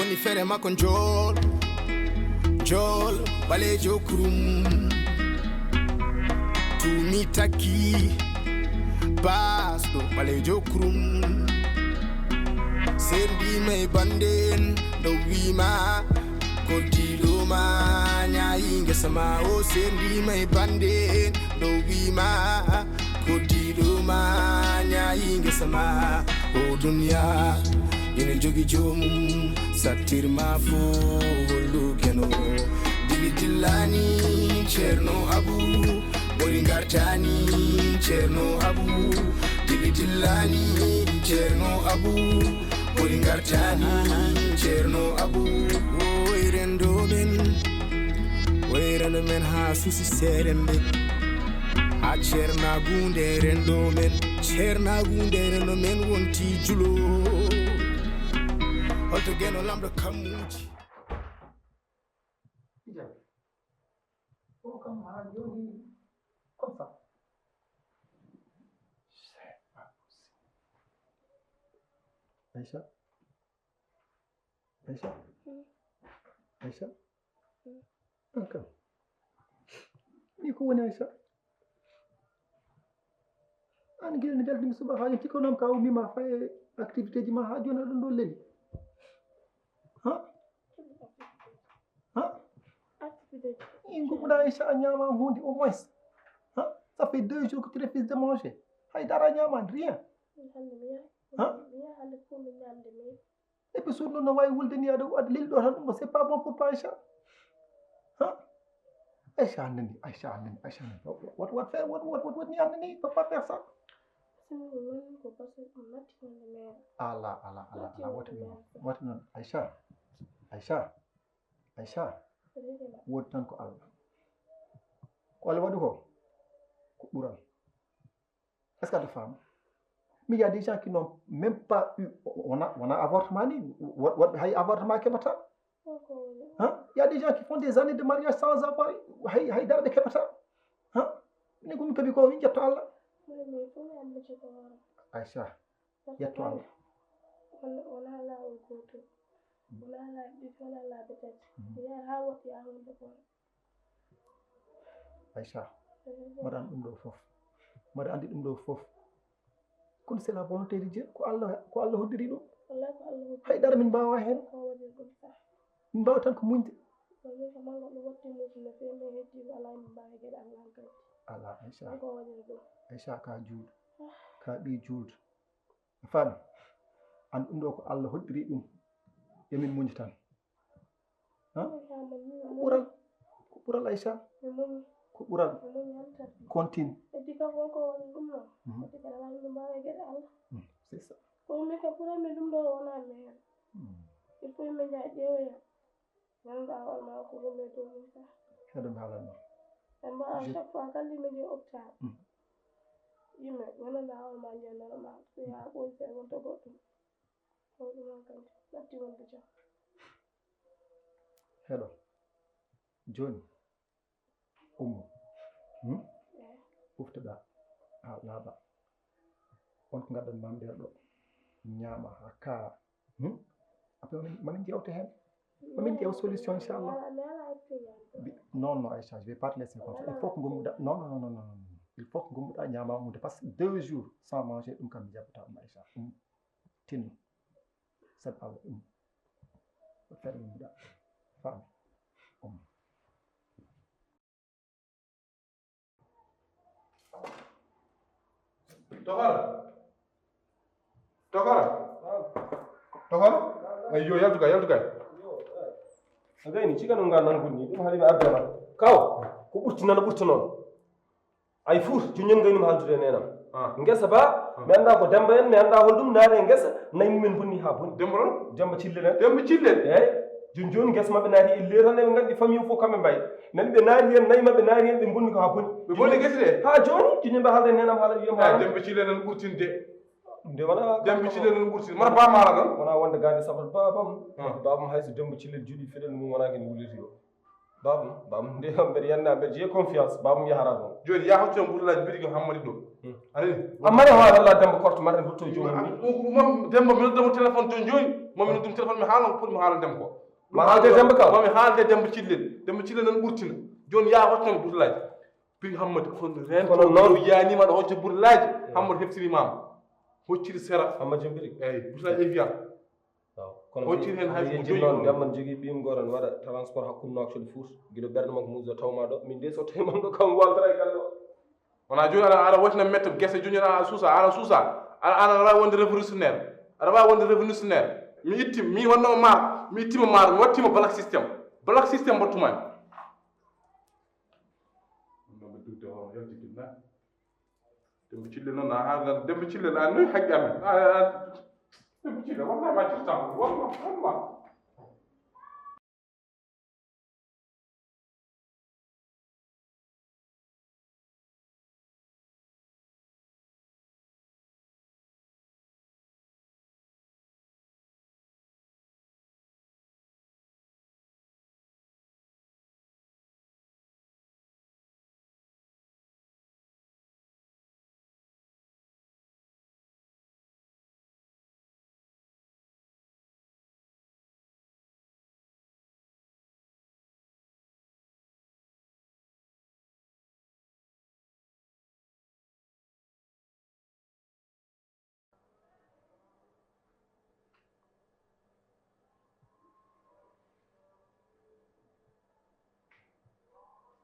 nani fere makko jol balejo kurum tumi taki basdo balejo kurum serdi may banden do wima ko diluma nyaayinga sama o serdi may banden do wima ko diluma nyaayinga sama o dunya ina jogi jomum satirma fo lugeno dilani cerno abu bori gartani cerno abu dilani cerno abu bori gartani cerno abu oyrendo men ha susi serembe ha cerna gunde rendo men wonti julo holto geno lamdo kamuji comme ça. C'est pas possible. Aïcha? D'accord. Ni ko woni Aïcha? An gel ni daldi suba haali tiko nam ka umi ma fay activité ji ma ha jona ɗum ɗo leli. Il faut Aïcha a ñama hundi au moins. Ça fait 2 jours que tu refuses de manger. Hay dara ñaman rien. Et puis sur no way wulde ni ado ad lil do tan c'est pas bon pour toi Aïcha. Aïcha nani. What faire what ni andani peut pas faire ça. Allah what non Aïcha. Wot tan ko Allah. Ko Allah wadu ko bural. Est-ce que tu femme? Mais il y a des gens qui n'ont même pas eu on a avortement ni what hay avortement kebata. Il y a des gens qui font des années de mariage sans avoir hay dara de kebata. Ni ko mi kabi ko wi jetto Allah. Aïcha jetto Allah. Wala la ko to. Wala la peut-être. Ya hawa ya hunde ko. Aïcha madan dum do fof mada andi dum do fof kon c'est la volonté de Dieu ko Allah hoddiri dum wallahi ko Allah hoddiri hay dara min bawa hen ko wadi dum sax min bawa tan ko muñde ko mi ko mango do wotti mo no fe me heddi wala min bawa gede Allah kay ala Aïcha ko wadi dum Aïcha ka juud ka bi juud fami an dum do ko Allah hoddiri dum yamin muñde tan ko bural Aïcha ko bural continue dika ko woni dum no dika la min bawa gede Allah c'est ça ko mi ka pura me dum do wona me il faut me ja deewa nan da wal ma ko me to mi sa hedum halanno amma à chaque fois quand il me dit hôpital yime wala la wal ma je normal so ya ko se won to godum ko dum kan latti won do ja hello John uftuɗa ha laaɓa on ko gaddan mam nder ɗo ñaama ha kaara après mamin jewte hen mamin ƴeew solution inchallah non Aïcha je vais pas te laisser comme ça il faut que gommuɗa non il faut que gommuɗa ñaama hunde par ce que 2 jours sans manger ɗum kam mi jaɓata ɗum Aïcha tinno sabi Allah feere gommuɗa faami Tokara ayo yaltuga agayni cigano nga nan gunni dum halimi ardana kaw ko ɓurtina no ɓurta noon ay fuu joñon gaynima haldude nenam ngesa ba mi anda ko demba en mi anda holɗum naane e ngesa nayi mumen bonni ha bonni demba cillen eyyi joni ngesa mabɓe naati ille tan eɓe gandi famille fof kamɓe mbayi nani ɓe naari hen nayi mabɓe naari hen ɓe bonni ko ha bonni ɓe bonni gese ɗe ha joni joni mbe haalde nenam haala wiyama demba cillen nan ɓurtinde nde wona demba cillen nan ɓurtinde mara ba mala non wona wonde gande safat babam hayso demba cillen juuɗi feɗel mum wona kene wulirti o babam nde mbeɗa yanda mbeɗa jeeyi confiance babam yahara noon joni ya hoccuno ɓurlaji mbiɗi ko hammadi ɗo amma ne haala demba korto marɗen hutto jomum mom demba mi noddamo téléphone ton joni momi noddum téléphone mi haalan pour mi haalan demba ko ma haalde demba kaw momi haalde demba cillel nan ɓurtina joni ya hottami burlaji piri Hammadou kono rento kono noon yanima ɗo hocco burlaji Hammadou heftirimama hocciri sera Hammadou Jimbiri eyyi burlaji évian kono hocciri hen hay yeji noon demba jogui ɓiyum goran waɗa transport hakkude Nouakchott Fouta guiɗo ɓerde makko muso tawma ɗo min de so tawi mam ɗo kam waltara e galle o wona joni aɗa wotina mette guesse joni aɗa suusa aɗa wawi wonde révolutionnaire aɗa wawi wonde révolutionnaire mi ittima mi wonnomo maaro mi ittima maaro mi wattima black systéme mbattumami noɓe dugde hono yaltikinna dembe cille noon a haala dembe cille an noyi haqqi amen dembe cille wonno maccirtama wonno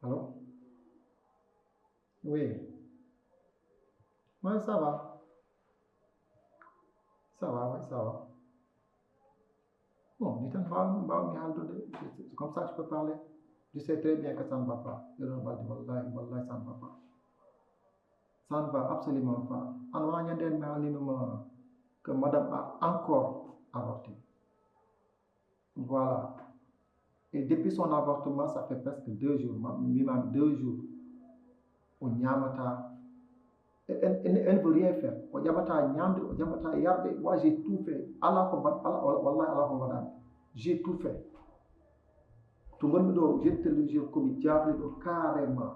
Allô? Oui. Ouais, ça va. Ça va, oui, ça va. Bon, c'est comme ça que je peux parler. Je sais très bien que ça ne va pas. Wallahi, ça ne va pas. Ça ne va absolument pas. Que madame a encore avorté. Voilà. Et depuis son avortement, ça fait presque 2 jours, même 2 jours. On Nyamata. Elle ne veut rien faire. On Nyamata Nyamde, on Nyamata Yarde. Moi, j'ai tout fait. J'ai tout fait. Tout le monde, j'ai télévisé comme diable, carrément.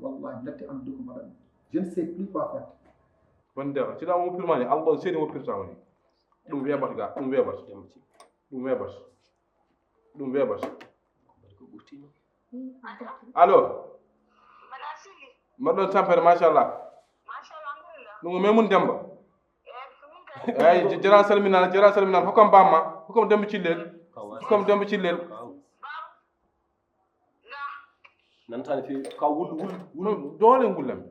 Wallah, madame. Je ne sais plus quoi faire. wondema ci ɗa woppirmani allah seeni woppirtama ni ɗum weeɓata ga ɗum weeɓata allo mbaɗɗon tampere machallah ɗum ko Memoune Demba eyyi jara salminani hokkam bamma hokkam Demba Cillel nantani fi kaw wul doole ngullami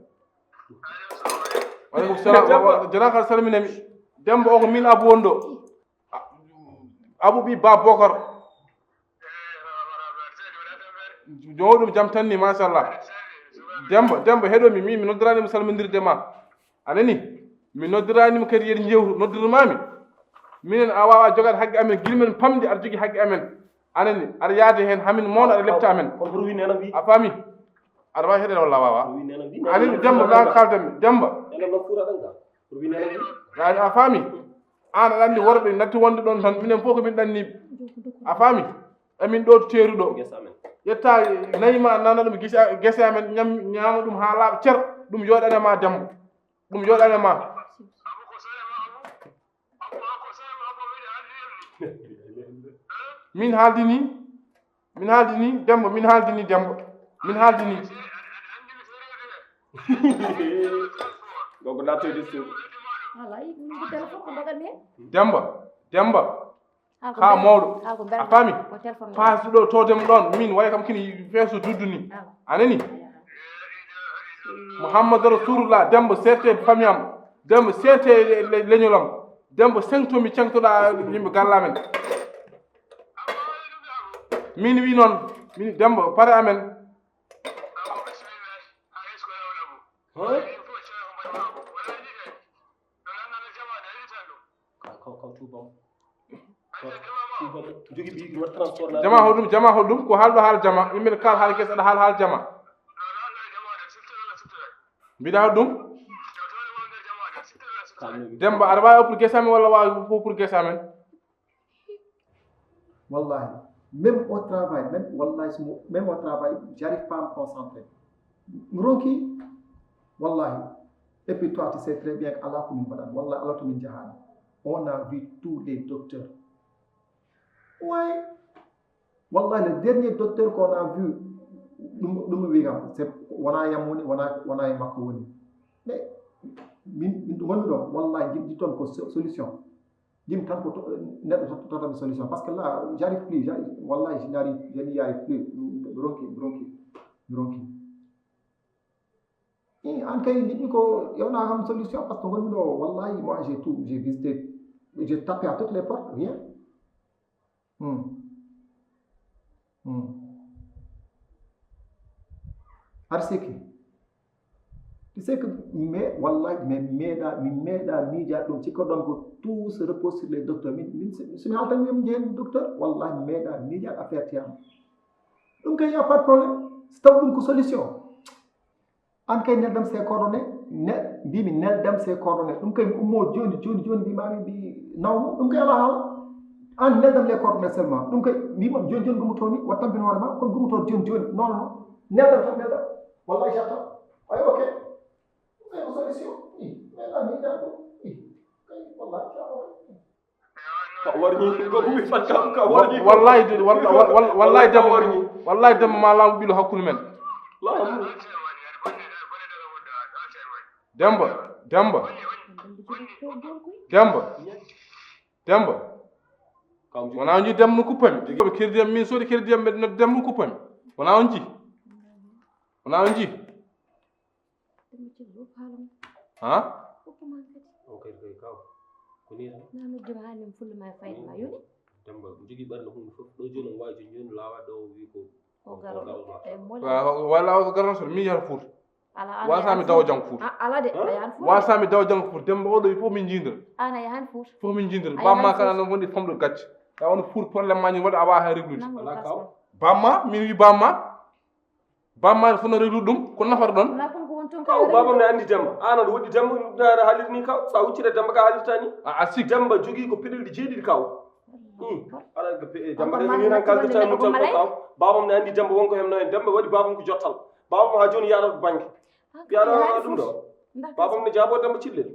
waleykum salam jara kal salminami Demba o ko min Abou woni ɗo Abou ɓi Ba Bocar joni ɗum jaam tan ni machallah Demba heɗomi mi noddiranima salmodirde ma anani mi noddiranima kadi yeɗi jewtu noddirmami minen a wawa jogade haqqe amen guilmen pamdi aɗa jogui haqqe amen anani aɗa yaade hen hamin mawno aɗa lepta amen a faami aɗa wawi heɗede walla a wawa anani Demba ɗa kaldanmi Demba a faami an aɗa andi worɓe natti wonde ɗon tan minen fof komin ɗanni a faami emin ɗo to teeruɗo ƴetta nayima nana ɗum guese amen ñama ɗum ha laaɓa cer ɗum yoɗanema Demba ɗum yoɗanema min haaldini Demba min haaldini donc nattoyde suudu Demba ka mawɗo a faami paasi ɗo todemo ɗon min way kam kini feeso duddu ni anani Mouhammadou Rasulullah Demba serte famiyam Demba serte leñolam Demba sengtomi cengtoɗa yimɓe gallamen min wi noon min Demba pare amen jama hoɗum ko haalɗo haal jama yimɓe kal haal guesa aɗa haal jama mbiɗa ɗum Demba aɗa wawi pour guesa men walla wawi fof pour guesa men Wallahi, même au travail, même au travail, j'arrive pas à me concentrer. Ronki, wallahi. Et puis toi, tu sais très bien qu'Allah comme une wallah Allah comme une on a vu tous les docteurs. Ouais. Wallah, le dernier docteur qu'on a vu, c'est wana yamoni, wana yamakoni. Mais, wallah, dis ton solution. Dis-moi tant que solution. Parce que là, j'arrive plus, wallah, je n'y arrive plus. Bronchi. En cas il y a une solution parce que wallahi moi j'ai visité, j'ai tapé à toutes les portes, rien. Arseki, tu sais que mais wallahi mais media donc ci ko donc tout se repose sur les docteurs c'est mal tan même docteur wallahi media affaire tiam donc il y a pas de problème c'est une solution. An kay nel dam ses coordonnées ne mbimi nel dam ses coordonnées ɗum kay ummo joni mbimami mbi nawmo ɗum kay ala haala an nel dam les coordonnées seulement ɗum kay mbima joni gumutomi wat tampin hoore ma comme gumuto joni non nel dam wallahi jata ay ok kay ko solution mais la mi da kay wallahi ka warñi ko mi fatta ka warñi wallahi dem ma lam bilu hakkude men Demba wona on ji dem no kuppami ko kirdiyam min sodi kirdiyam be no dem no kuppami wona on ji ha okay kaw ko ni nanu jima hanim fulle ma fayda ma yoni Demba jogi ɓernde hunde fof ɗo joni on wawi joni lawa ɗo wi ko o garo e mo wala o garon so mi yar foot wasami daw jang foot ala de ayan foot wasami daw jang foot Demba oɗo fof min jindir ana yahan foot fof min jindir bamma kala no wondi famɗo gacce taw on foot problème ma ni waɗa awa ha reglude ala kaw bamma min wi bamma fono reglude ɗum ko nafata ɗon kaw babam ne andi Demba an aɗa woɗɗi Demba ɗaɗa haalirde ni kaw sa huccita Demba ka haalirta ni a sik Demba jogui ko piɗilɗe jeeɗiɗi kaw ala Demba ɗe ni tan kaldita mum tan fof kaw babam ne andi Demba wonko hemno en Demba waɗi babam ko jottal babam ha joni yaɗa banque yaɗa ɗum ɗo babam ne jaabo Demba Cillel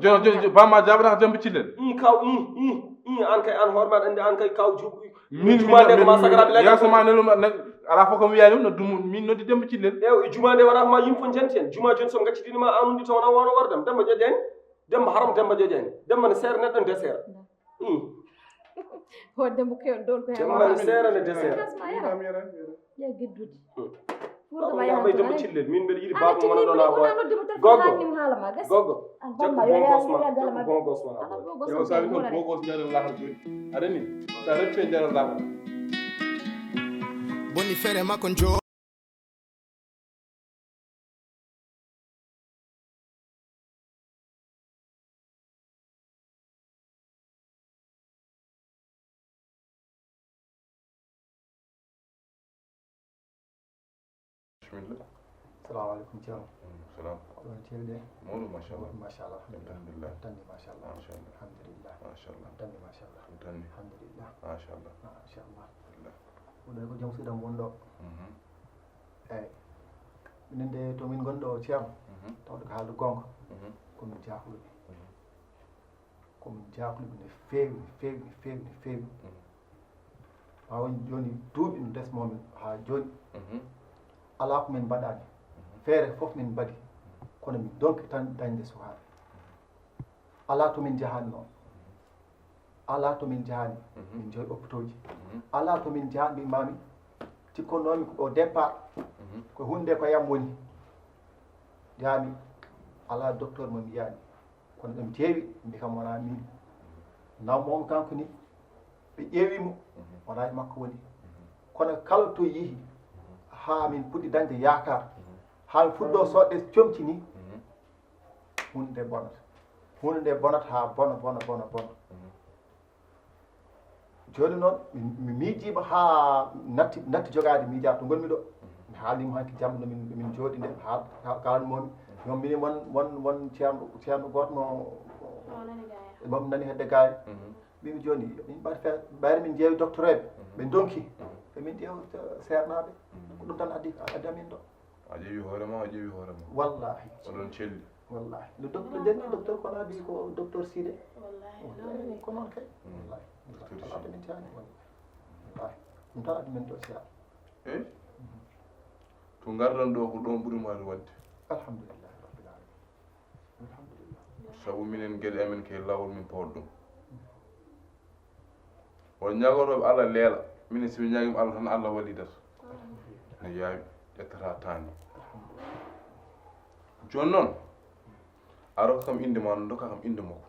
joni bamma jaabata Demba Cillel kaw an kay an hoore maɗa andi an kay kaw min jumande ko ma sagaraɓe lagge yasoma neluma ala fof kam wiyani no dum min noddi Demba Cillel e jumande wona ko ma yimɓe fof janti en juma joni so gaccitinima anundi taw wona wono wardam Demba joƴani Demba haram Demba joƴani Demba ne seere neɗɗo ne desere ho Demba ko don ko Demba ne seere ne desere ya geddude Babam yamay Demba Cillel min mbeɗa yiɗi babam wona ɗon a goggo jakku bon gosma yo sali ko bogos jaram lahar joni adani sa reppe jaram lahar bonni fere makko jo Assalamu alaikum Thiam. Salam. On tiede. Modu mashallah. Mashallah. Alhamdulillah. Tanni mashallah. Mashallah. Alhamdulillah. Mashallah. Tanni mashallah. Tanni. Alhamdulillah. Mashallah. Mashallah. Oɗo ko jom suuɗam wonɗo. Eyyi. Minen de to min gonɗo Thiam. Tawde ko haalde gonga. Komin jahluɓe. Komin jahluɓe no feewi. Ɓawo joni duuɓi no desmomin ha joni. Ala ko min mbaɗani feere fof min mbaɗi kono min donki tan dañde sukaɓe ala to min jahani noon ala to min jahani min joyi hôpitaux ji ala to min jahani mbimami cikkonnomi ko départ ko hunde ko yam woni jami ala docteur mo mi yiyani kono ɗum jeewi mbi kam wona min nawmomo kanko ni ɓe ƴeewimo wona e makko woni kono kala to yeehi ha min puɗɗi dañde yakar ha mi fuɗɗo soɗɗe comci ni hunde nde bonata ha bona joni noon mi miijiima ha natti jogade miijaa to gonmi ɗo mi haalnima hanki jamma no min jooɗi nde kalanmomi yon mini won ceerno goto no momi nani hedde gaye mbimi joni min mbaɗi feere ɓayre min jeewi docteur eɓe ɓe donki emin ƴeew sernaɓe ko ɗum tan addi amin ɗo a ƴeewi hoore ma a ƴeewi hoore ma wallahi oɗon celli wallahi le docteur janni docteur ko laabi ko docteur Sidé wallahi ko noon kay wallahi Docteur alaa min tani wallahi ɗum tan addi men ɗo siya eyi to gardan ɗo ko ɗon ɓuuri maade wadde alhamdulillahi rabbil alamin alhamdulillah sabu minen gueɗe amen kay lawol min pawɗo ɗum won ñagotoɓe Allah leela minen somi ñaguima Allah tan Allah wallidat no yaawi ƴettata tani joni noon a rokka kam inde ma dokka kam inde makko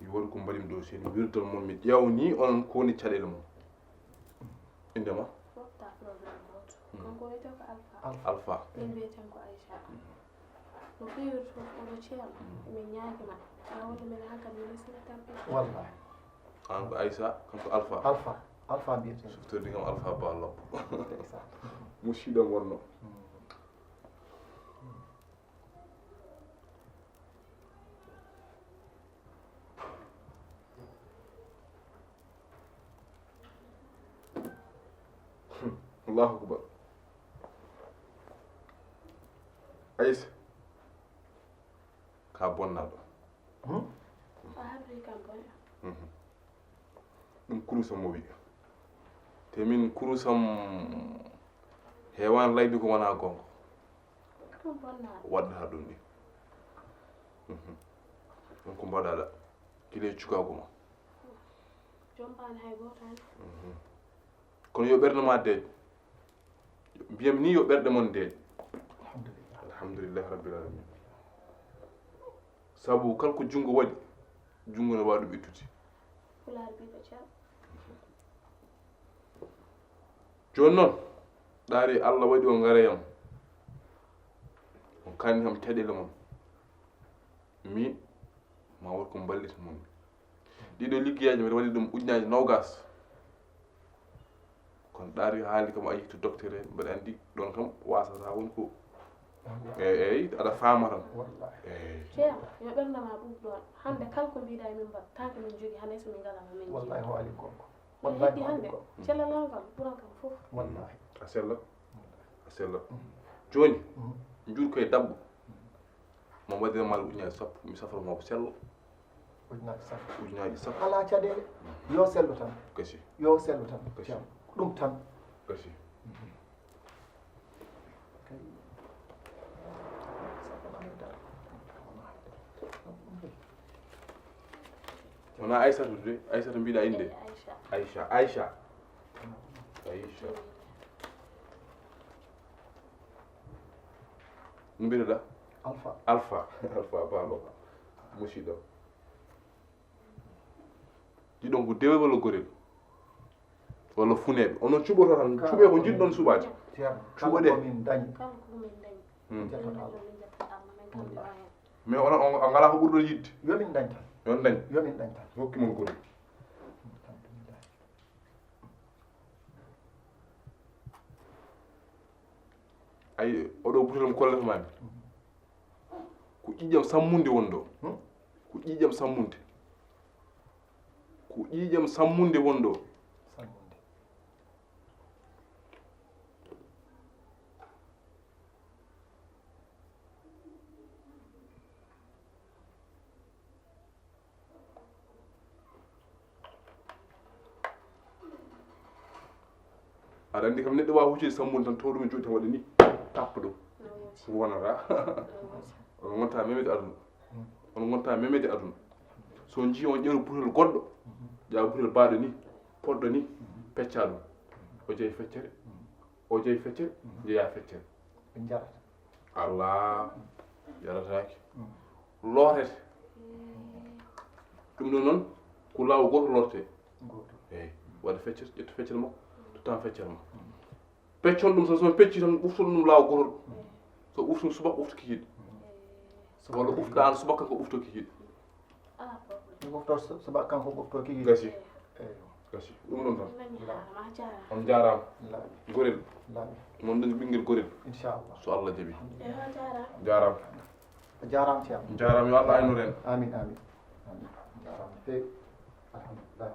yo waɗi ko mbaɗimi ɗo seni wirdol moon mi ƴewni onon ko woni caɗele mum inde ma fofta probléme goto kanko wiyete ko alpha Alpha min mbiyeten ko aicha no feewiri fof oɗo ceerno emin ñaagima awode men hankadi mi resina tampere wallahi an ko Aissa kanko Alpha alpha mbiyeten softordi kam Alpha Ba Loppo ndeysaan musidɗo gonno Allahu akbar Aissa ka bonnaɗo a habri kam boya ɗum kurusam mo wi te min kurusam heewani laydi ko wona gonga ɗum bonnaɗo waddata ɗum ni ɗum ko mbaɗaɗa kile cukago ma jombani hay goto hen kono yo ɓerde ma deej mbiyam ni yo ɓerde mon deej alhamdulillah alhamdulillahi rabbil alamin sabu kala ko junngo waɗi junngo ne wawi ɗum ittude pulaar mbiɗo ceerno joni noon ɗaari Allah waɗi o garayam on kanni kam caɗele mon min ma wot ko ballita mon ɗiɗo liggeyaji mbiɗa waɗi ɗum ujunnaje 20 kono ɗaari haali kam a yehi to docteur en mbeɗa andi ɗon kam wasata woni ko eyyi aɗa faama tan wallahi eyyi ceerno yo ɓerdama ɓuuɓ ɗon hande kala ko mbiɗa e min mbat tant que min jogui hande somin galama min wallahi ho ali gonga mi wallahi heddi ho ali hande gonga cellal ngal ɓuran kam fof wallahi a sellat joni jur koye dabbo mo waɗiramal ujunnaje 10 mi safarama ko sello ujunnaje sappo ujunnaje 10 ala caɗele yo sellu tan gasi yo sellu tan Gasi. ceerno ko ɗum tan gasi kay wona Aissatu de Aissatu mbiɗa inde aicha Aïcha no mbiɗoɗa alpha alpha balo musidɗo jiɗon ko dewel walla gorel walla funeɓe onon cuɓoto tan cuuɓe ko jiɗɗon suɓade ceerno Cuɓo kala ɗe. komin dañi kala komin dañi jettata Allah min jettata Allah min kamɓe o hen mais onon on ngala ko ɓurɗo yidde yomin dañ tan yon dañ yomin dañ tan hokki mon gorel alhamdulillah ayi oɗo butelam kolletamami ko ƴiƴam sammunde woni ɗo ko ƴiƴam sammunde ko ƴiƴam sammunde woni ɗo sammunde aɗa andi kam neɗɗo wawa huccide sammunde tan taw ɗum e jooɗi tan waɗa ni tappa ɗum no woti wonata no woti on gonta memede aduna on gonta memede aduna so jii on ƴeeru butel goɗɗo ƴawa butel baɗo ni poɗɗo ni pecca ɗum o jeeyi feccere o jeeyi feccere jeeya feccere ɓe jarata Allah yarataki lootete ɗum ɗo noon ko laawo goto lorte goto eyyi waɗa feccere ƴetta feccere makko tuttan feccere makko peccon ɗum tan somi pecci tan ɓufton ɗum laawo gotol so ɓuftum subaka ɓufta kikiɗe walla ɓufɗan subaka ko ɓufto kikiɗe ala probléme ɗum ɓofto suba kanko ɓofto kigi gasi eyi gasi ɗum ɗon tan nani haala ma jarama on jarama laaɓi gorel laaɓi mon dañi ɓinguel gorel inchallah so Allah jaaɓi e ho jarama jarama a jarama ceerno jarama yo Allah aynu en amin amin amin jarama fewi alhamdulillah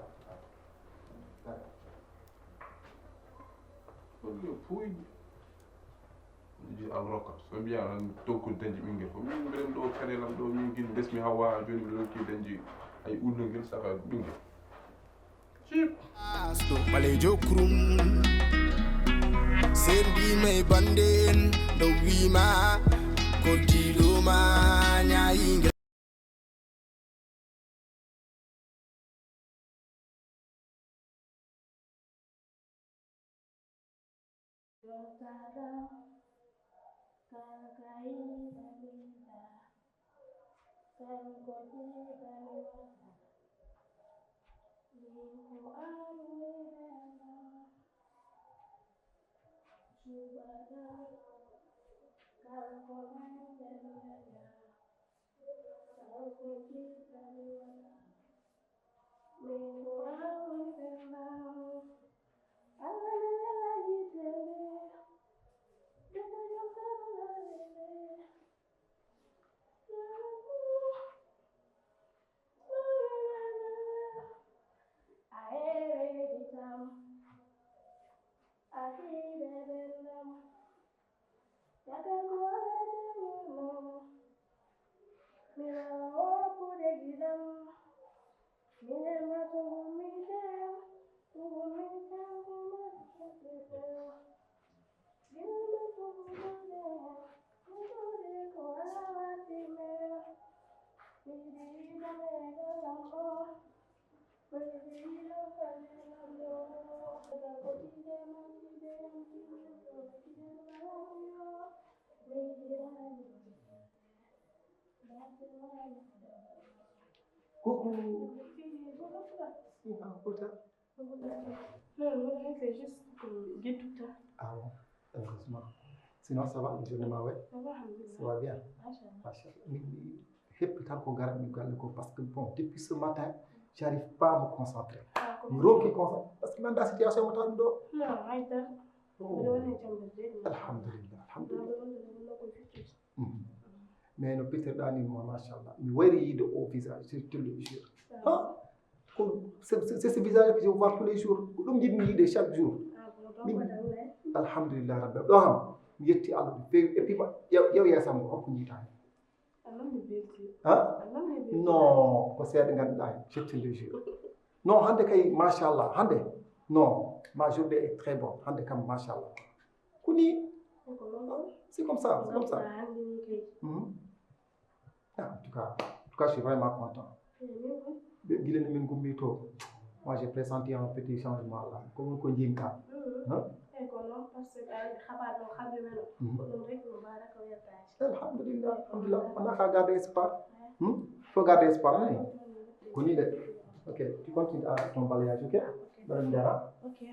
fuuji ji alroka so mbiya an tokkude dañji ɓinguel fof min mbiɗen ɗo kaɗelam ɗo min guila desmi hawa joni mbiɗa lokki dañji ay ullugel saka ɓinguel cip asto ɓalejo kurum sen mbima e bande en ɗo wima koddiɗoma ñayingel Coucou. Pourtant. Non, c'est juste guide tout ça. Ah bon, heureusement. Sinon, ça va, le journée ouais. Ça va bien. Parce que bon, depuis ce matin, j'arrive pas à me concentrer. Parce que dans la situation, je suis non, arrête. Alhamdulillah. Mais no Peter Dani, machallah, mais where is the visage, je te le jure. Hein? C'est ce visage que je vois tous les jours. Comme je me dis chaque jour. Alhamdulillah, Rabbi. Yetti Allah. Et puis, yow ya sam ko ñita. Hein? Non, ko c'est nganda, je te le jure. Non, hande kay machallah, hande. Non, ma journée est très bonne. Hande kam machallah. Kuni. C'est comme ça, c'est comme ça. En tout cas, je suis vraiment content. Moi, j'ai pressenti un petit changement là. Comme on dit, hein? Alhamdulillah, on a gardé espoir. Il faut garder espoir. Hein? Ok, tu continues à ton balayage, ok? Ok.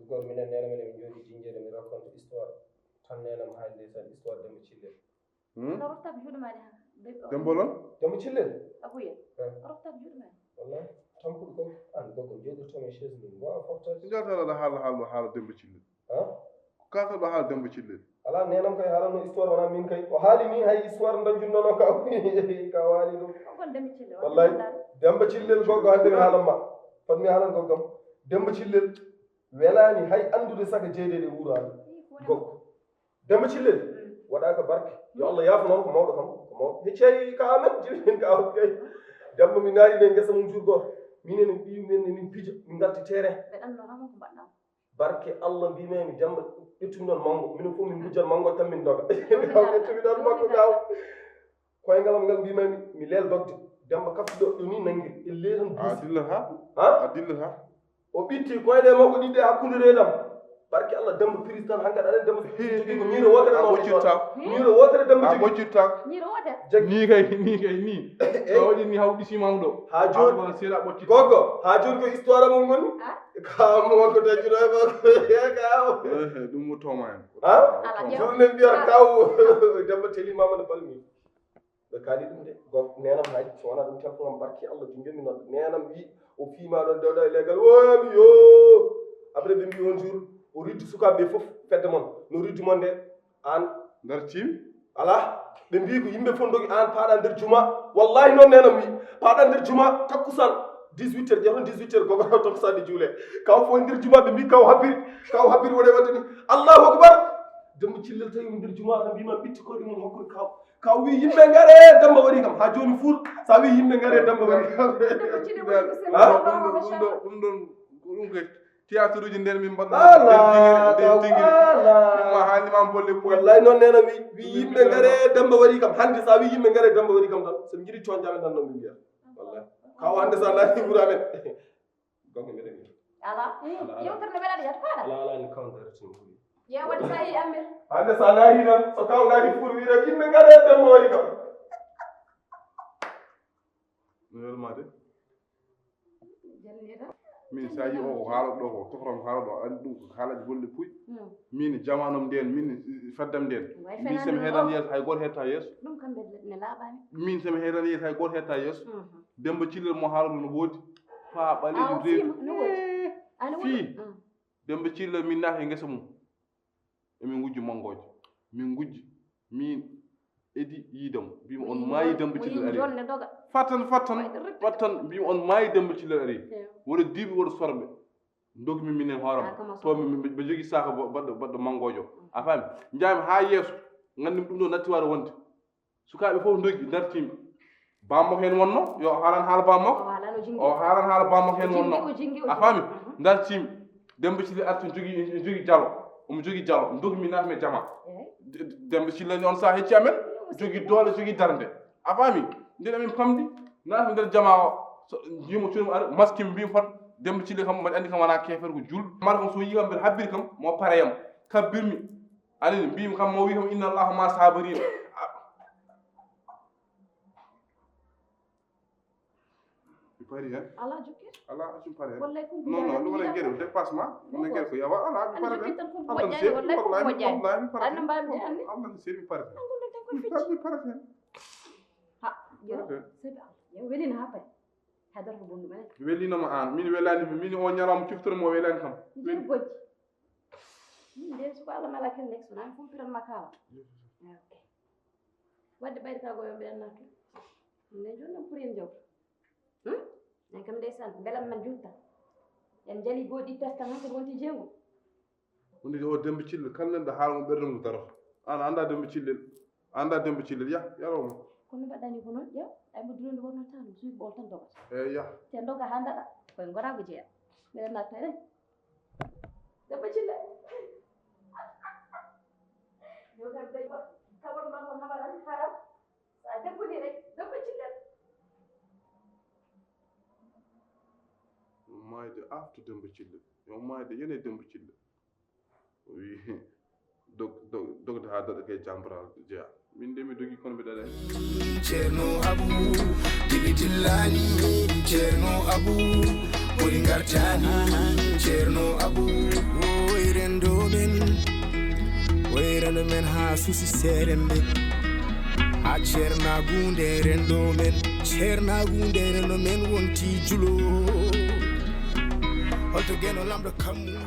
Gor minen nena men min jodi jinjere mi raconte histoire tan nenam haalde san histoire Demba Cillel. Demba Cillel? Wallahi tampuɗo ko an gogo joɗirtome chaise ni wawa foftade. jataɗa haala Demba Cillel. Ko kaltaɗo haala Demba Cillel. Ala nenam kay haalanno histoire wona min kay o haali ni hay histoire dañjunnono ka ka waali ɗum. Wallahi Demba Cillel gogo hande mi haalanma fatmi haalan goggam Demba Cillel welani hay andude saka jeedeɗe wuurade gokko Demba Cillel waɗaka barke yo Allah yaafo noon ko mawɗo kam ko mawɗo hecceyi ka amen jimin ka aw kay Demba mi ngaari ɓe gesa mum jour goto minen e ɓiyu men min pija min garti terrain barke Allah mbimemi Demba ƴettumi ɗon mango minen fof min gujjat mango tan min doga ƴettumi ɗon mango gaw koyngalam ngal mbimami mi leel dogde demba kaftuɗo ɗo ni nanngir elle tan a dillata ha a dillata o ɓitti koyɗe makko ɗiɗɗe hakkunde reedam barke Allah demba prise tan hankkadi aɗa demba jogi ko ñiiro wotere a ɓoccitta ñiiro wotere demba a jogi ɓoccitta ñiiro wotere ni kay ni a waɗi ni haw ɗisimam ɗo ha joni seeɗa ɓoccitta gogo ha joni ko histoire amon goni kawmo wonko taccino e makko kaw ɗum mo toma en journe mbiyata kaw demba teli mamadou balmi ɓe kaali ɗum de gon nenam haaji so wona ɗum telefone am barke Allah to jommi noon nenam wi o fiima ɗon dewɗa e leggal woyami yo après ɓe mbi on jour o riddi sukaɓeɓe fof fedde mon no riddi mon de an nder tim ala ɓe mbi ko yimɓe fof dogi an paaɗa nder juma wallahi noon nenam wi paaɗa nder juma takkusan 18 heures ƴeton 18 heures gogo takkusande juule kaw fof nder juma ɓe mbi kaw habbiri wone waddani allahu akbar dembo cillel tawi nder juma tan mbima ɓitti koɗi mum hokkude kaw wi yimɓe ngare demba waɗi kam ha joni fuur sa wi yimɓe ngare demba waɗi kam ɗum ɗon théâtre uji nden min mbaɗɗa ma haalnimam bolle wallahi noon nena wi yimɓe ngare demba waɗi kam hande sa wi yimɓe ngare demba waɗi kam tan soɓe jiiɗi coñjamen tan noon min mbiyata wallahi kaw hande sa naati wuro amen gonga mbiɗen wi ala yewtere nde weɗaɗa yata faɗa ala ni kawdaretino fuuri yew waɗi sa yi ammir hande sa naati tan so kaw naati fuur wi rek yimɓe ngare demba waɗi kam no welmade jannita min sa yi o haala ɗo ko tohram haala ɗo andi ɗum ko haalaji golle puy min jamanom nden min feddam nden min somi heeɗan yeeso hay goto hetta yeeso ɗum kamɓe ne laaɓani min somi heeɗan yeeso hay goto hetta yeeso demba cillel mo haala ɗum no woodi faa ɓaleji reedu fii demba cillel min naati e ngesa mum emin gujji mangoje min gujji min edi yiidamo mbimi on maayi demba cillel ari fattan mbimi on maayi demba cillel ari woɗo diiɓi woɗo sorɓe dogmi minen hooram to ɓe jogii saaka baɗɗo mangojo a faami njaami haa yeeso nganndimi ɗum ɗo nattiwaade wonde sukaaɓe fof dogi dartimi bammakko heen wonno yo haalan haala bammakko o haalan haala bammakko heen wonno a faami dartimi demba cillel arti jogii jalo omo jogii jalo dogmi naatmi e jama demba cillel ni on sahaa hecci amen jogii doole jogii darnde a faami nden amin pamdi naatmi nder jama o jimo cuɗum ar maski mbimi fat demba cillel kam mbaɗi andi kam wona kefere ko julɗo mata kam so yii kam mbeɗa habbiri kam mo pareyam kabbirmi anani mbimi kam mo wi kam inna allahu ma sabarina pari hen ala jokkir ala acum pari hen wallahi ko non ɗum wona gueɗe dépassement wona gueɗe ko yawa ala mi para hen allah no seeɗi mi para hen mi para hen yo welina ha pay hadar ko bonɗum enen wellinoma an min welanimi min o ñalawma ciftorema o welani kam jeri gojji min de so Allah mala ken nek sonami fompiran makala wadde ɓayde ka goyo mbiɗen nattu nde joni noon pour en jaw en kam ndeysan belam men junta en jali goɗɗi testament ko wonti jeego wonde o demba cillel kala nanɗo haalmo ɓerde mum darata an anda demba cillel yarawma kono mbaɗɗani ko noon ƴeew ay mo dunode wonno tan suuɓi ɓol tan dogata eyyi ya te doga ha daɗa koye gorago jeeya mbiɗen natta enen demba cille jogam day kabon ma ko haɓaran haram sa debboni rek demba cillel maayde afto demba cillel yo maayde yene demba cillel wi dogde ha daɗa kay jambral jeeya min de mi dogi kono mbiɗa ɗen ceerno abou tiɓi dillani ceerno abou woni gartani ceerno abou woyrendo men woyrendo men ha susi seeremɓe ha ceernagunde rendo men ceernagunde rendo men wonti julo holto gueno lamɗo kammuji